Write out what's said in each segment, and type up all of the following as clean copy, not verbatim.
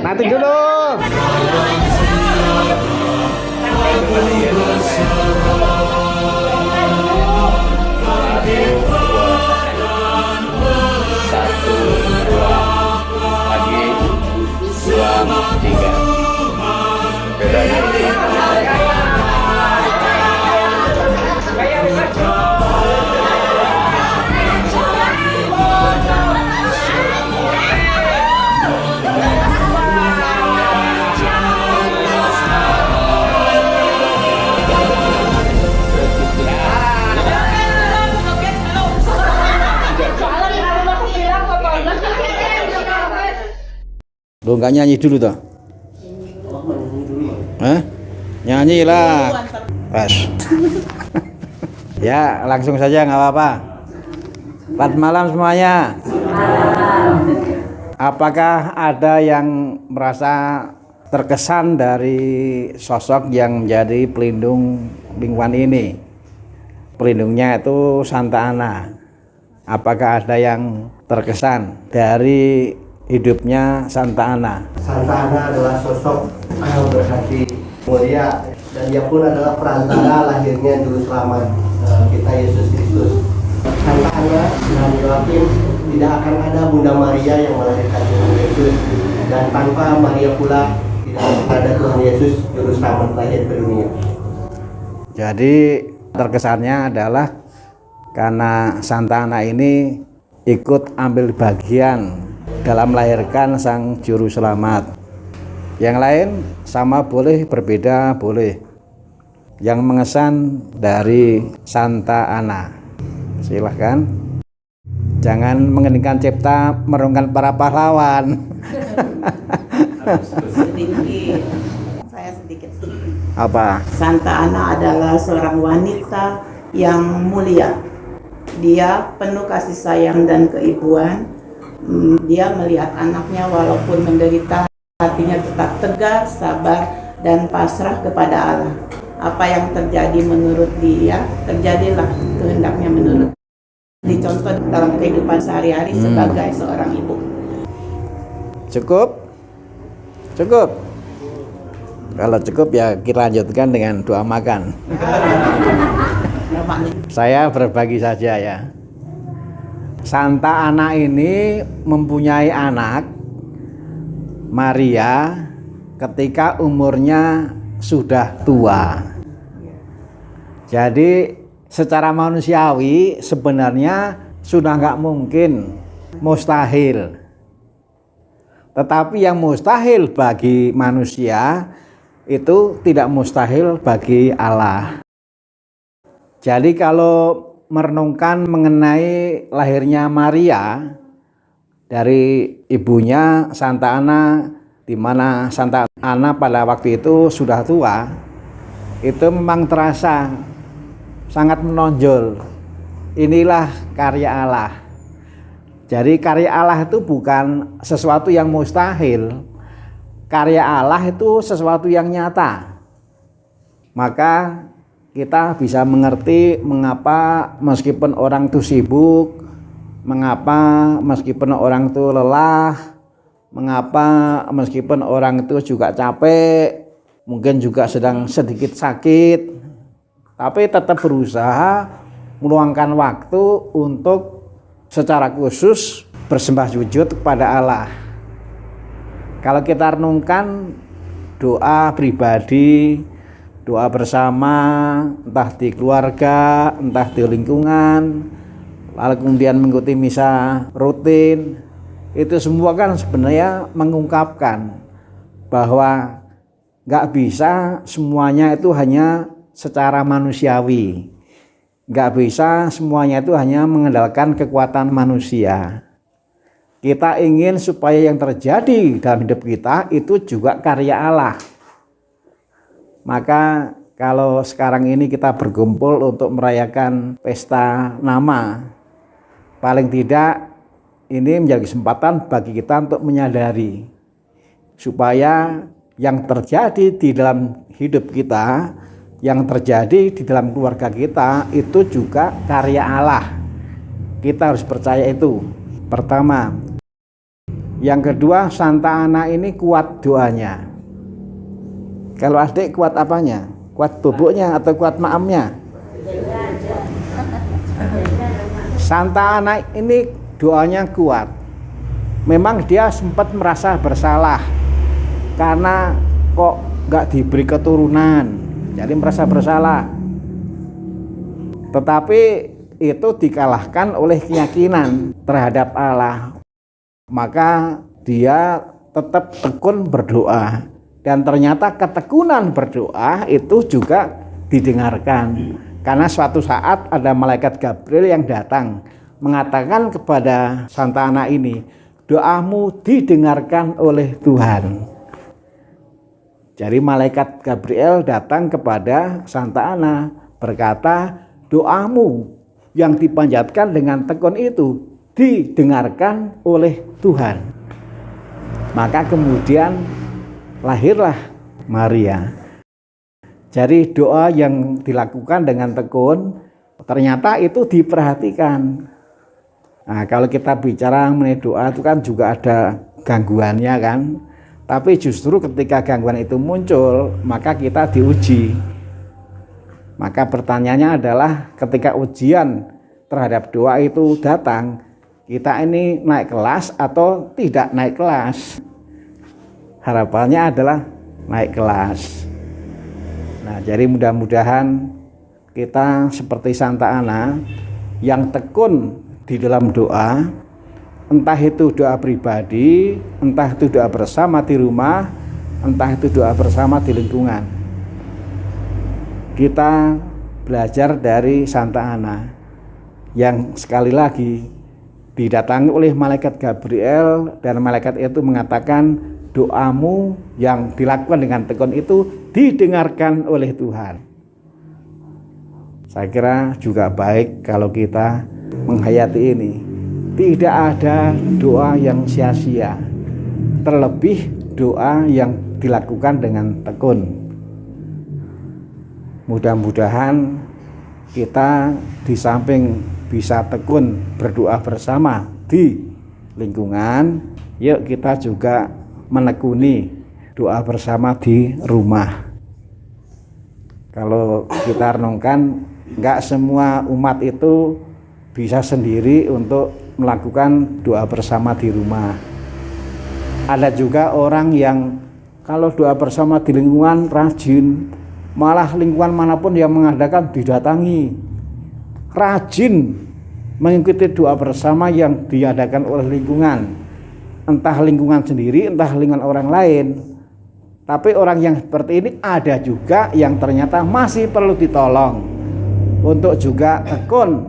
Nanti dulu. Satu, dua, lagi, dua, tiga. Bedanya Lu nggak nyanyi dulu toh? Hah? Nyanyi lah. Pas. Ya, langsung saja nggak apa-apa. Selamat malam semuanya. Apakah ada yang merasa terkesan dari sosok yang menjadi pelindung lingkungan ini? Pelindungnya itu Santa Ana. Apakah ada yang terkesan dari hidupnya Santa Ana? Santa Ana adalah sosok yang berhati mulia, dan dia pun adalah perantara lahirnya Juru Selamat kita Yesus Kristus. Santa Ana dalam Latin tidak akan ada Bunda Maria yang melahirkan Tuhan Yesus, dan tanpa Maria pula tidak akan ada Tuhan Yesus Juru Selamat lahir ke dunia. Jadi terkesannya adalah karena Santa Ana ini ikut ambil bagian dalam melahirkan sang juru selamat. Yang lain sama boleh, berbeda boleh. Yang mengesan dari Santa Ana, silahkan. Jangan mengeningkan cipta, merungkan para pahlawan. Sedikit, saya sedikit. Apa? Santa Ana adalah seorang wanita yang mulia. Dia penuh kasih sayang dan keibuan. Dia melihat anaknya walaupun menderita, hatinya tetap tegar, sabar, dan pasrah kepada Allah. Apa yang terjadi menurut dia, terjadilah kehendaknya menurut. Dicontoh dalam kehidupan sehari-hari sebagai seorang ibu. Cukup? Cukup? Kalau cukup ya kita lanjutkan dengan doa makan. Saya berbagi saja ya. Santa Ana ini mempunyai anak Maria ketika umurnya sudah tua. Jadi secara manusiawi sebenarnya sudah nggak mungkin, mustahil. Tetapi yang mustahil bagi manusia itu tidak mustahil bagi Allah. Jadi kalau merenungkan mengenai lahirnya Maria dari ibunya Santa Ana, di mana Santa Ana pada waktu itu sudah tua, itu memang terasa sangat menonjol. Inilah karya Allah. Jadi karya Allah itu bukan sesuatu yang mustahil. Karya Allah itu sesuatu yang nyata. Maka kita bisa mengerti mengapa meskipun orang itu sibuk, mengapa meskipun orang itu lelah, mengapa meskipun orang itu juga capek, mungkin juga sedang sedikit sakit, tapi tetap berusaha meluangkan waktu untuk secara khusus bersembah sujud kepada Allah. Kalau kita renungkan doa pribadi, doa bersama, entah di keluarga, entah di lingkungan, lalu kemudian mengikuti misa rutin, itu semua kan sebenarnya mengungkapkan bahwa nggak bisa semuanya itu hanya secara manusiawi, nggak bisa semuanya itu hanya mengandalkan kekuatan manusia. Kita ingin supaya yang terjadi dalam hidup kita itu juga karya Allah. Maka kalau sekarang ini kita berkumpul untuk merayakan pesta nama, paling tidak ini menjadi kesempatan bagi kita untuk menyadari supaya yang terjadi di dalam hidup kita, yang terjadi di dalam keluarga kita itu juga karya Allah. Kita harus percaya itu. Pertama, Yang kedua, Santa Ana ini kuat doanya. Kalau adik kuat apanya? Kuat boboknya atau kuat maamnya? Santa Ana ini doanya kuat. Memang dia sempat merasa bersalah karena kok nggak diberi keturunan, jadi merasa bersalah. Tetapi itu dikalahkan oleh keyakinan terhadap Allah. Maka dia tetap tekun berdoa, dan ternyata ketekunan berdoa itu juga didengarkan. Karena suatu saat ada malaikat Gabriel yang datang mengatakan kepada Santa Ana ini, doamu didengarkan oleh Tuhan. Jadi malaikat Gabriel datang kepada Santa Ana berkata, doamu yang dipanjatkan dengan tekun itu didengarkan oleh Tuhan. Maka kemudian lahirlah Maria. Jadi doa yang dilakukan dengan tekun ternyata itu diperhatikan. Nah, kalau kita bicara mengenai doa itu kan juga ada gangguannya kan. Tapi justru ketika gangguan itu muncul, maka kita diuji. Maka pertanyaannya adalah ketika ujian terhadap doa itu datang, kita ini naik kelas atau tidak naik kelas? Harapannya adalah naik kelas. Nah, jadi mudah-mudahan kita seperti Santa Ana yang tekun di dalam doa, entah itu doa pribadi, entah itu doa bersama di rumah, entah itu doa bersama di lingkungan. Kita belajar dari Santa Ana yang sekali lagi didatangi oleh malaikat Gabriel, dan malaikat itu mengatakan doamu yang dilakukan dengan tekun itu didengarkan oleh Tuhan. Saya kira juga baik kalau kita menghayati ini. Tidak ada doa yang sia-sia, terlebih doa yang dilakukan dengan tekun. Mudah-mudahan kita di samping bisa tekun berdoa bersama di lingkungan, yuk kita juga menekuni doa bersama di rumah. Kalau kita renungkan, enggak semua umat itu bisa sendiri untuk melakukan doa bersama di rumah. Ada juga orang yang kalau doa bersama di lingkungan rajin, malah lingkungan manapun yang mengadakan didatangi, rajin mengikuti doa bersama yang diadakan oleh lingkungan, entah lingkungan sendiri, entah lingkungan orang lain. Tapi orang yang seperti ini ada juga yang ternyata masih perlu ditolong untuk juga tekun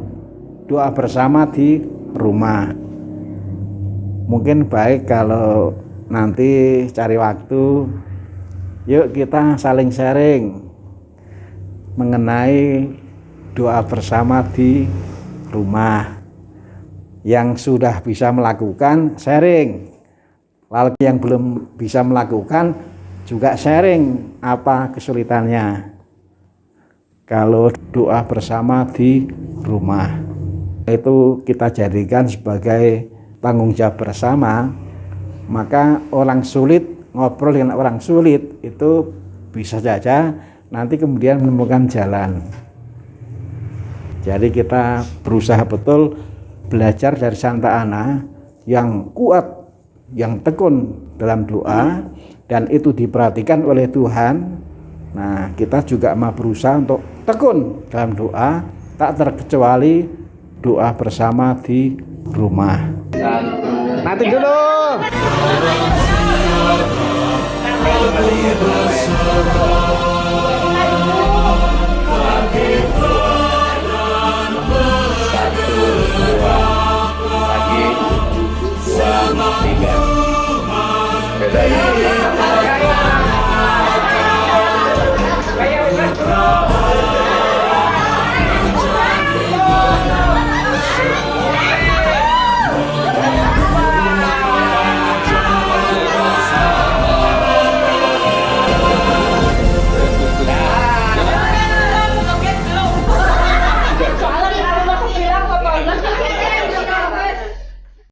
doa bersama di rumah. Mungkin baik kalau nanti cari waktu, yuk kita saling sharing mengenai doa bersama di rumah. Yang sudah bisa melakukan sharing, lalu yang belum bisa melakukan juga sharing apa kesulitannya kalau doa bersama di rumah. Itu kita jadikan sebagai tanggung jawab bersama. Maka orang sulit ngobrol dengan orang sulit itu bisa saja nanti kemudian menemukan jalan. Jadi kita berusaha betul belajar dari Santa Ana yang kuat, yang tekun dalam doa, dan itu diperhatikan oleh Tuhan. Nah, kita juga mau berusaha untuk tekun dalam doa, tak terkecuali doa bersama di rumah. Nanti dulu. Satu, dua,